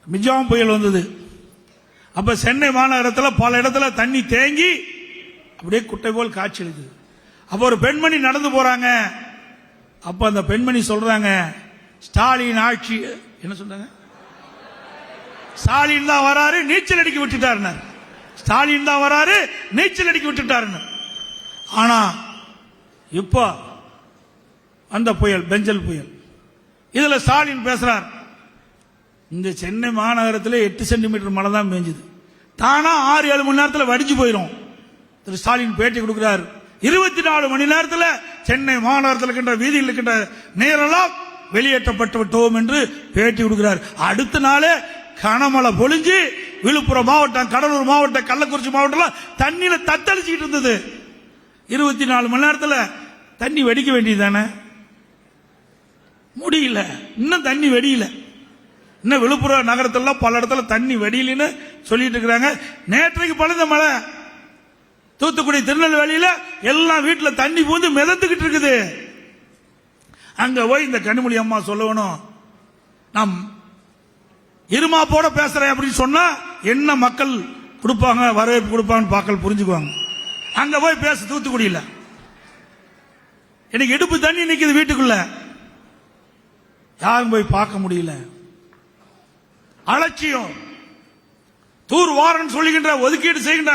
மிஜாம் புயல் வந்தது. அப்ப சென்னை மாநகரத்தில் பல இடத்துல தண்ணி தேங்கி அப்படியே குட்டை போல் காட்சி அளிக்குது. அப்ப ஒரு பெண்மணி நடந்து போறாங்க. அப்ப அந்த பெண்மணி சொல்றாங்க, ஸ்டாலின் ஆட்சி என்ன சொல்றாங்க, ஸ்டாலின் தான் வராரு, நீச்சல் அடிக்க விட்டுட்டாரு. ஸ்டாலின் தான் வராரு, நீச்சல் அடிக்க விட்டுட்டாரு. ஆனா இப்ப அந்த புயல் பெஞ்சல் புயல், இதுல ஸ்டாலின் பேசுறார், இந்த சென்னை மாநகரத்தில் 8 சென்டிமீட்டர் மழை தான் பெஞ்சது, தானா 6-7 மணி நேரத்தில் வடிஞ்சு போயிடும். திரு ஸ்டாலின் பேட்டி கொடுக்கிறார், 24 மணி நேரத்தில் சென்னை மாநகரத்தில் இருக்கின்ற வீதியில் இருக்கின்ற நீரெல்லாம் வெளியேற்றப்பட்டு விட்டோம் என்று பேட்டி கொடுக்கிறார். அடுத்த நாளே கனமழை பொழிஞ்சு விழுப்புரம் மாவட்டம், கடலூர் மாவட்டம், கள்ளக்குறிச்சி மாவட்டம் தண்ணியில தத்தளிச்சுட்டு இருந்தது. 24 மணி நேரத்தில் தண்ணி வெடிக்க வேண்டியதானே, முடியல. இன்னும் தண்ணி வெடியல. இன்னும் விழுப்புரம் நகரத்துல பல இடத்துல தண்ணி வெடியிலன்னு சொல்லிட்டு இருக்கிறாங்க. நேற்றைக்கு பழுந்த மழை தூத்துக்குடி, திருநெல்வேலியில எல்லாம் வீட்டுல தண்ணி பூந்து மிதந்துகிட்டு இருக்குது. அங்க போய் இந்த கனிமொழி அம்மா சொல்லணும், நாம் இருமாப்போட பேசுறேன் அப்படின்னு சொன்னா என்ன மக்கள் கொடுப்பாங்க, வரவேற்பு கொடுப்பாங்கன்னு மக்கள் புரிஞ்சுக்குவாங்க. அங்க போய் பேச தூத்துக்குடியில் எனக்கு இடுப்பு தண்ணி நிக்குது வீட்டுக்குள்ள, யாரும் போய் பார்க்க முடியல. அலட்சியம், தூர் வாரன் சொல்லுகின்ற ஒதுக்கீடு செய்கின்ற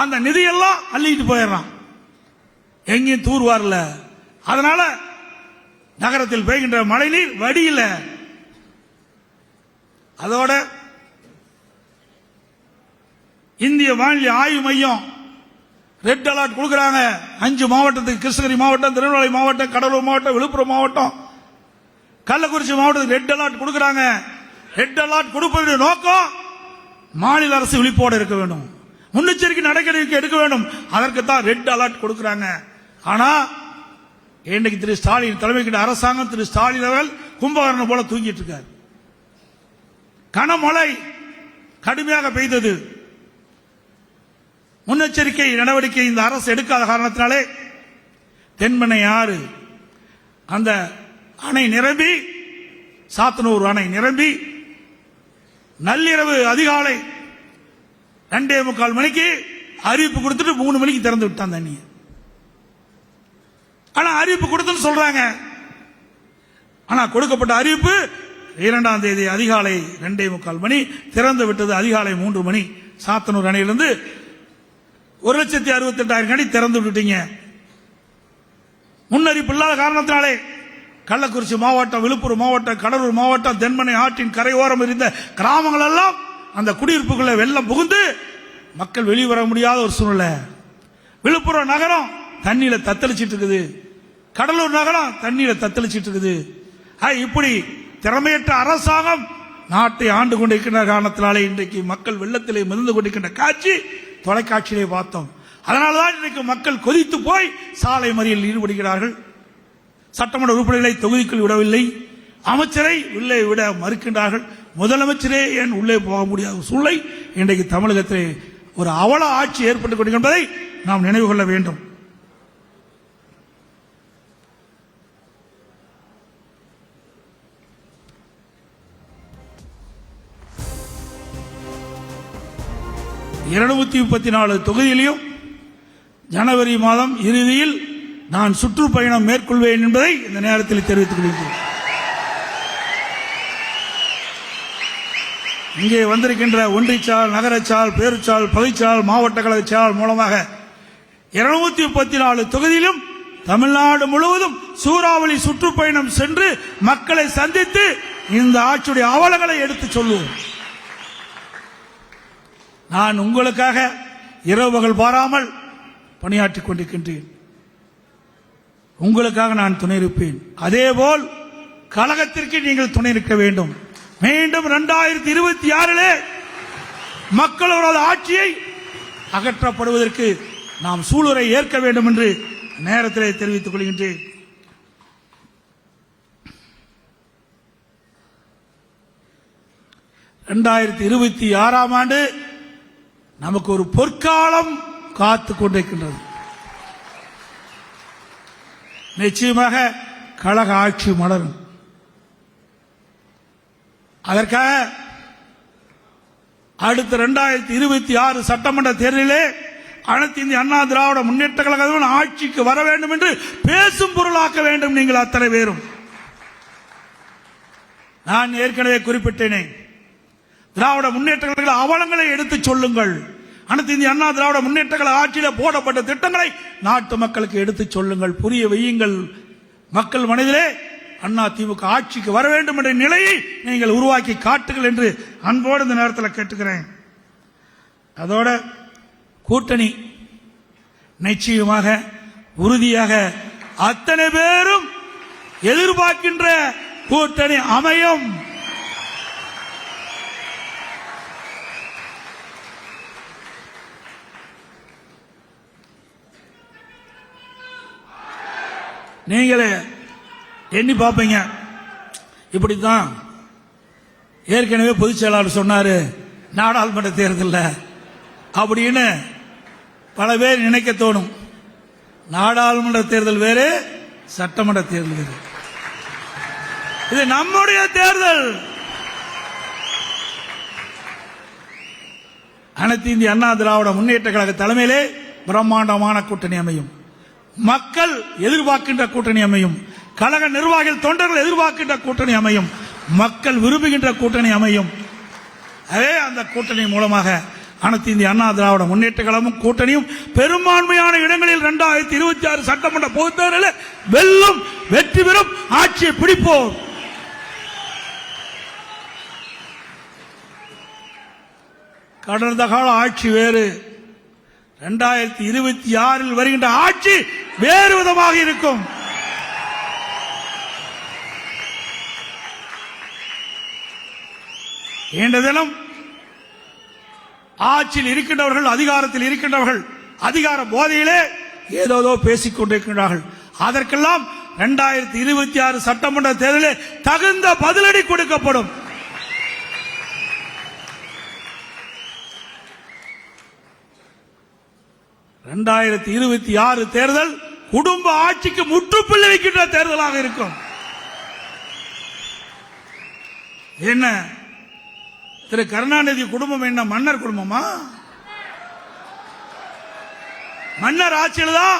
அந்த நிதியெல்லாம் அள்ளிட்டு போயிடறான், எங்கேயும் தூர் வரல. அதனால நகரத்தில் பெய்கின்ற மழை நீர் வடியில. அதோட இந்திய வானிலை ஆய்வு மையம் ரெட் அலர்ட் கொடுக்கிறாங்க 5 மாவட்டத்துக்கு, கிருஷ்ணகிரி மாவட்டம், திருநெல்வேலி மாவட்டம், கடலூர் மாவட்டம், விழுப்புரம் மாவட்டம், கள்ளக்குறிச்சி மாவட்டத்துக்கு ரெட் அலர்ட் கொடுக்கிறாங்க. ரெட் அலர்ட் கொடுப்பதனுடைய நோக்கம் மாநில அரசு விழிப்போடு இருக்க வேண்டும், முன்னெச்சரிக்கை நடவடிக்கை எடுக்க வேண்டும். அதற்கு தான் ரெட் அலர்ட் கொடுக்கிறாங்க. ஆனா இன்னைக்கு திரு ஸ்டாலின் தலைமைக்கு அரசாங்கம், திரு ஸ்டாலின் அவர்கள் கும்பகர்ணம் போல தூங்கிட்டு இருக்கார். கனமழை கடுமையாக பெய்தது, முன்னெச்சரிக்கை நடவடிக்கை இந்த அரசு எடுக்காத காரணத்தினாலே தென்பெண்ணை ஆறு அந்த அணை நிரம்பி, சாத்தனூர் அணை நிரம்பி நள்ளிரவு அதிகாலை 2:45 மணிக்கு அறிவிப்பு கொடுத்துட்டு 3 மணிக்கு திறந்து விட்டான் தண்ணி. ஆனா அறிவிப்பு கொடுத்துன்னு சொல்றாங்க. ஆனா கொடுக்கப்பட்ட அறிவிப்பு 2ஆம் தேதி அதிகாலை 2:45 மணி, திறந்து விட்டது அதிகாலை 3 மணி. சாத்தனூர் அணையிலிருந்து 1,68,000 அடி திறந்து விட்டுட்டீங்க. முன்னறிவிப்பு இல்லாத காரணத்தினாலே கள்ளக்குறிச்சி மாவட்டம், விழுப்புரம் மாவட்டம், கடலூர் மாவட்டம், தென்பெண்ணை ஆற்றின் கரையோரம் இருந்த கிராமங்கள் எல்லாம் அந்த குடியிருப்புக்குள்ள வெள்ளம் புகுந்து மக்கள் வெளியே வர முடியாத ஒரு சூழ்நிலை. விழுப்புரம் நகரம் தண்ணியில தத்தளிச்சிட்டு இருக்குது, கடலூர் நகரம் தண்ணியில தத்தளிச்சிட்டு இருக்குது. இப்படி திறமையற்ற அரசாங்கம் நாட்டை ஆண்டு கொண்டிருக்கின்ற காரணத்தினாலே இன்றைக்கு மக்கள் வெள்ளத்திலே மிதந்து கொண்டிருக்கின்ற காட்சி தொலைக்காட்சியிலே பார்த்தோம். அதனால்தான் இன்றைக்கு மக்கள் கொதித்து போய் சாலை மறியலில் ஈடுபடுகிறார்கள். சட்டமன்ற உறுப்பினர்களை தொகுதிக்குள் விடவில்லை, அமைச்சரை உள்ளே விட மறுக்கின்றார்கள். முதலமைச்சரே ஏன் உள்ளே போக முடியாத சூழ்நிலை இன்றைக்கு தமிழகத்திலே ஒரு அவல ஆட்சி ஏற்பட்டுக் கொண்டிருப்பதை நாம் நினைவு கொள்ள வேண்டும். (234) தொகுதியிலும் ஜனவரி மாதம் இறுதியில் நான் சுற்றுப்பயணம் மேற்கொள்வேன் என்பதை இந்த நேரத்தில் தெரிவித்துக் கொள்கிறேன். இங்கே வந்திருக்கின்ற ஒன்றிச்சால், நகரச்சால், பேருச்சால், பகுதிச்சால், மாவட்ட கழக சால் மூலமாக 234 தொகுதியிலும் தமிழ்நாடு முழுவதும் சூறாவளி சுற்றுப்பயணம் சென்று மக்களை சந்தித்து இந்த ஆட்சியுடைய அவலங்களை எடுத்து சொல்லுவோம். நான் உங்களுக்காக இரவு பகல் பாராமல் பணியாற்றிக் கொண்டிருக்கின்றேன். உங்களுக்காக நான் துணை இருப்பேன். அதேபோல் கழகத்திற்கு நீங்கள் துணை இருக்க வேண்டும். மீண்டும் 2026 மக்களோட ஆட்சியை அகற்றப்படுவதற்கு நாம் சூளுரை ஏற்க வேண்டும் என்று நேரத்திலே தெரிவித்துக் கொள்கின்றேன். ஆண்டு நமக்கு ஒரு பொற்காலம் காத்துக் கொண்டிருக்கின்றது. நிச்சயமாக கழக ஆட்சி மலரும். அதற்காக அடுத்த 2026 சட்டமன்ற தேர்தலிலே அனைத்து இந்திய அண்ணா திராவிட முன்னேற்ற கழகம் ஆட்சிக்கு வர வேண்டும் என்று பேசும் பொருளாக்க வேண்டும். நீங்கள் அத்தனை பேரும், நான் ஏற்கனவே குறிப்பிட்டேனே, திராவிட முன்னேற்ற கழக அவலங்களை எடுத்து சொல்லுங்கள். அனைத்து இந்திய அண்ணா திராவிட முன்னேற்ற கழக ஆட்சியில் போடப்பட்ட திட்டங்களை நாட்டு மக்களுக்கு எடுத்து சொல்லுங்கள், புரிய வையுங்கள். மக்கள் மனதிலே அண்ணா திமுக ஆட்சிக்கு வர வேண்டும் என்ற நிலையை நீங்கள் உருவாக்கி காட்டுங்கள் என்று அன்போடு இந்த நேரத்தில் கேட்டுக்கிறேன். அதோட கூட்டணி நிச்சயமாக உறுதியாக அத்தனை பேரும் எதிர்பார்க்கின்ற கூட்டணி அமையும். நீங்களே எண்ணி பார்ப்பீங்க. இப்படித்தான் ஏற்கனவே பொதுச் செயலாளர் சொன்னாரு நாடாளுமன்ற தேர்தலில் அப்படின்னு பல பேர் நினைக்க தோணும். நாடாளுமன்ற தேர்தல் வேறு, சட்டமன்ற தேர்தல் வேறு. இது நம்முடைய தேர்தல். அனைத்து இந்திய அண்ணா திராவிட முன்னேற்ற கழக தலைமையிலே பிரம்மாண்டமான கூட்டணி அமையும். மக்கள் எதிர்பார்க்கின்ற கூட்டணி அமையும். கழக நிர்வாகிகள் தொண்டர்கள் எதிர்பார்க்கின்ற கூட்டணி அமையும். மக்கள் விரும்புகின்ற கூட்டணி அமையும். அதே அந்த கூட்டணி மூலமாக அனைத்து இந்திய அண்ணா திராவிட முன்னேற்ற கழகமும் கூட்டணியும் பெரும்பான்மையான இடங்களில் 2026 சட்டமன்ற பொதுத் தேர்தலில் வெல்லும், வெற்றி பெறும், ஆட்சியை பிடிப்போம். கடந்த கால ஆட்சி வேறு, 2026 வருகின்ற ஆட்சி வேறு விதமாக இருக்கும். இன்றைய தினம் ஆட்சியில் இருக்கின்றவர்கள், அதிகாரத்தில் இருக்கின்றவர்கள் அதிகார போதையிலே ஏதோ பேசிக் கொண்டிருக்கின்றார்கள். அதற்கெல்லாம் 2026 சட்டமன்ற தேர்தலில் தகுந்த பதிலடி கொடுக்கப்படும். (2026) தேர்தல் குடும்ப ஆட்சிக்கு முற்றுப்புள்ளி வைக்கின்ற தேர்தலாக இருக்கும். என்ன திரு கருணாநிதி குடும்பம் என்ன மன்னர் குடும்பமா? மன்னர் ஆட்சியில் தான்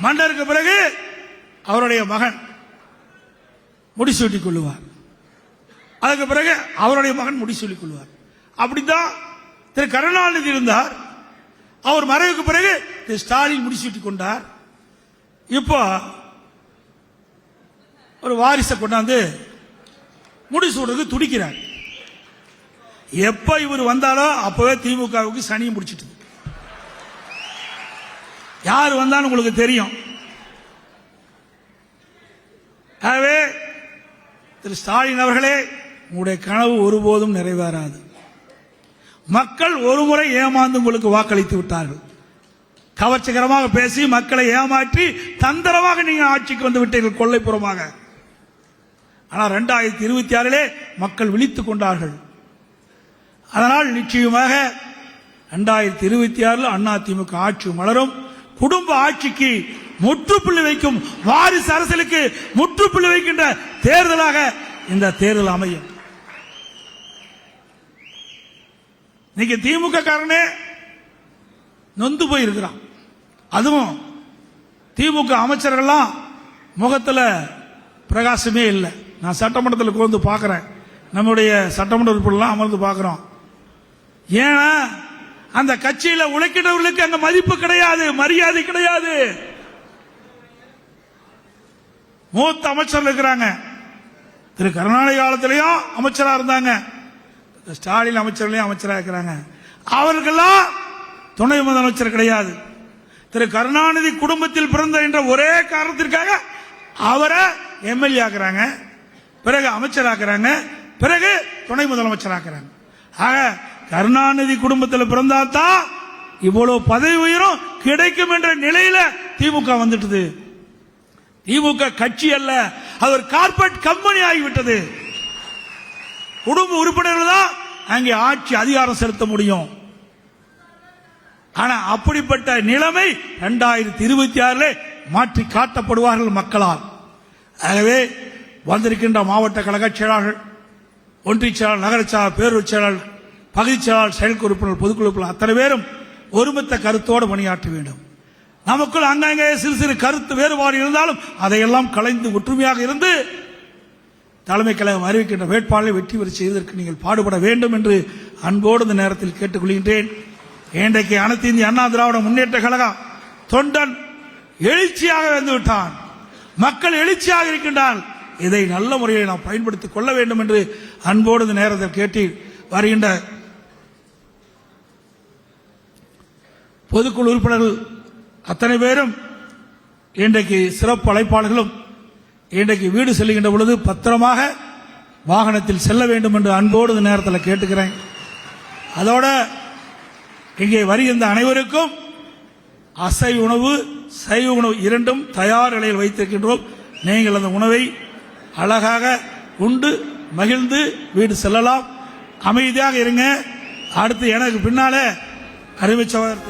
மன்னருக்கு பிறகு அவருடைய மகன் முடிசூட்டிக் கொள்ளுவார். அதுக்கு பிறகு அவருடைய மகன் முடிசூட்டிக் கொள்வார். அப்படித்தான் திரு கருணாநிதி இருந்தார். அவர் மறைவுக்கு பிறகு திரு ஸ்டாலின் முடிசூட்டிக் கொண்டார். இப்போ ஒரு வாரிசை கொண்டாந்து முடிசூடுறதுக்கு துடிக்கிறார். எப்ப இவர் வந்தாலோ அப்பவே திமுகவுக்கு சனியும் முடிச்சிட்டு. யார் வந்தாலும் உங்களுக்கு தெரியும். ஆகவே திரு ஸ்டாலின் அவர்களே, உங்களுடைய கனவு ஒருபோதும் நிறைவேறாது. மக்கள் ஒருமுறை ஏமாந்து உங்களுக்கு வாக்களித்து விட்டார்கள். கவர்ச்சிகரமாக பேசி மக்களை ஏமாற்றி தந்திரமாக நீங்க ஆட்சிக்கு வந்து விட்டீர்கள், கொள்ளைப்புறமாக. ஆனால் 2026 மக்கள் விழித்துக் கொண்டார்கள். அதனால் நிச்சயமாக 2026 அண்ணா திமுக ஆட்சி மலரும். குடும்ப ஆட்சிக்கு முற்றுப்புள்ளி வைக்கும், வாரிசு அரசியலுக்கு முற்றுப்புள்ளி வைக்கின்ற தேர்தலாக இந்த தேர்தல் அமையும். இன்னைக்கு திமுக காரனே நொந்து போயிருக்கிறான். அதுவும் திமுக அமைச்சர்கள்லாம் முகத்தில் பிரகாசமே இல்லை. நான் சட்டமன்றத்தில் வந்து பார்க்கிறேன், நம்முடைய சட்டமன்ற உறுப்பினர்லாம் அமர்ந்து பார்க்கிறோம். ஏன்னா அந்த கட்சியில் உழைக்கிறவர்களுக்கு அங்க மதிப்பு கிடையாது, மரியாதை கிடையாது. மூத்த அமைச்சர்கள் இருக்கிறாங்க. திரு கருணாநிதி காலத்திலையும் அமைச்சரா இருந்தாங்க, ஸ்டாலின் அமைச்சர்களையும் அமைச்சராக இருக்கிறாங்க. அவர்களெல்லாம் துணை முதலமைச்சர் கிடையாது. திரு கருணாநிதி குடும்பத்தில் பிறந்த என்ற ஒரே காரணத்திற்காக அவரை எம்எல்ஏ ஆக்குறாங்க, பிறகு அமைச்சராக்குறாங்க, பிறகு துணை முதலமைச்சராக்குறாங்க. ஆக கருணாநிதி குடும்பத்தில் பிறந்தாதான் இவ்வளவு பதவி உயரும் கிடைக்கும் என்ற நிலையில திமுக வந்துட்டது. திமுக கட்சி அல்ல, அது ஒரு கார்பரேட் கம்பெனி ஆகிவிட்டது. குடும்ப உறுப்பினர்கள் தான் அங்கே ஆட்சி அதிகாரம் செலுத்த முடியும். ஆனா அப்படிப்பட்ட நிலைமை 2026 மாற்றி காட்டப்படுவார்கள் மக்களால். ஆகவே வந்திருக்கின்ற மாவட்ட கழக செயலாளர்கள், ஒன்றிய செயலாளர், நகர செயலாளர், பேரூர் செயலாளர், பகுதி செயலாளர், செயற்குழு உறுப்பினர், பொதுக்குழு அத்தனை பேரும் ஒருமித்த கருத்தோடு பணியாற்ற வேண்டும். நமக்குள் அங்கங்கே சிறு சிறு கருத்து வேறுபாடு இருந்தாலும் அதையெல்லாம் கலைந்து ஒற்றுமையாக இருந்து தலைமை கழகம் அறிவிக்கின்ற வேட்பாளரை வெற்றி பெற செய்வதற்கு நீங்கள் பாடுபட வேண்டும் என்று அன்போடு இந்த நேரத்தில் கேட்டுக்கொள்கின்றேன். இன்றைக்கு அனைத்து இந்திய அண்ணா திராவிட முன்னேற்ற கழகம் தொண்டன் எழுச்சியாக வந்துவிட்டான். மக்கள் எழுச்சியாக இருக்கின்றால் இதை நல்ல முறையில் நாம் பயன்படுத்திக் கொள்ள வேண்டும் என்று அன்போடு இந்த நேரத்தில் கேட்டு வருகின்ற பொதுக்குழு உறுப்பினர்கள் அத்தனை பேரும் இன்றைக்கு சிறப்பு அழைப்பாளர்களும் இன்றைக்கு வீடு செல்லுகின்ற பொழுது பத்திரமாக வாகனத்தில் செல்ல வேண்டும் என்று அன்போடு இந்த நேரத்தில் கேட்டுக்கிறேன். அதோட இங்கே வருகின்ற அனைவருக்கும் அசைவ உணவு, சைவ உணவு இரண்டும் தயார் நிலையில் வைத்திருக்கின்றோம். நீங்கள் அந்த உணவை அழகாக உண்டு மகிழ்ந்து வீடு செல்லலாம். அமைதியாக இருங்க. அடுத்து எனக்கு பின்னாலே அறிவிச்சவர்